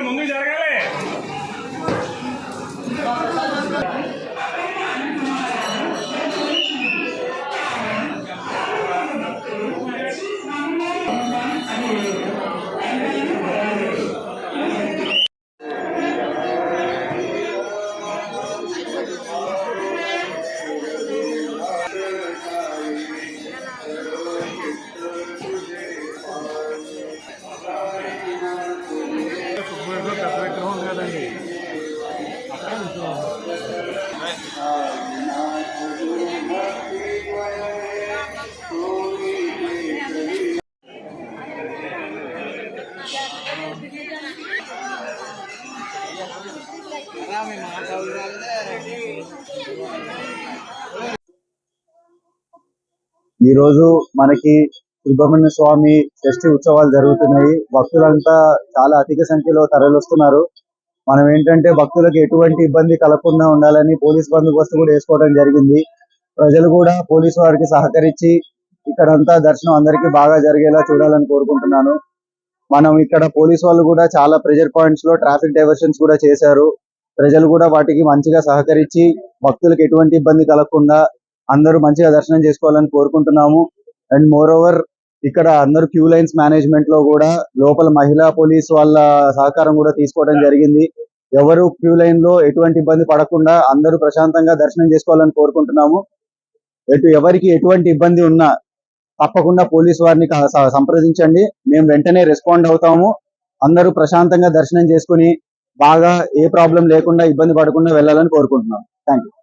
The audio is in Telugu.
ముందు జరగాలి. ఈ రోజు మనకి సుబ్రహ్మణ్య స్వామి షష్ఠి ఉత్సవాలు జరుగుతున్నాయి. భక్తులంతా చాలా అధిక సంఖ్యలో తరలిస్తున్నారు. మనం ఏంటంటే భక్తులకు ఎటువంటి ఇబ్బంది కలగకుండా ఉండాలని పోలీస్ బందోబస్తు కూడా వేసుకోవడం జరిగింది. ప్రజలు కూడా పోలీసు వారికి సహకరించి ఇక్కడంతా దర్శనం అందరికీ బాగా జరిగేలా చూడాలని కోరుకుంటున్నాను. మనం ఇక్కడ పోలీసు వాళ్ళు కూడా చాలా ప్రెజర్ పాయింట్స్ లో ట్రాఫిక్ డైవర్షన్స్ కూడా చేశారు. ప్రజలు కూడా వాటికి మంచిగా సహకరించి భక్తులకు ఎటువంటి ఇబ్బంది కలగకుండా అందరూ మంచిగా దర్శనం చేసుకోవాలని కోరుకుంటున్నాము. అండ్ మోర్ ఓవర్ ఇక్కడ అందరూ క్యూ లైన్స్ మేనేజ్మెంట్ లో కూడా లోపల మహిళా పోలీస్ వాళ్ళ సహకారం కూడా తీసుకోవడం జరిగింది. ఎవరు క్యూ లైన్ లో ఎటువంటి ఇబ్బంది పడకుండా అందరూ ప్రశాంతంగా దర్శనం చేసుకోవాలని కోరుకుంటున్నాము. ఎవరికి ఎటువంటి ఇబ్బంది ఉన్నా తప్పకుండా పోలీసు వారిని సంప్రదించండి. మేము వెంటనే రెస్పాండ్ అవుతాము. అందరూ ప్రశాంతంగా దర్శనం చేసుకుని బాగా ఏ ప్రాబ్లం లేకుండా ఇబ్బంది పడకుండా వెళ్ళాలని కోరుకుంటున్నాం. Thank you.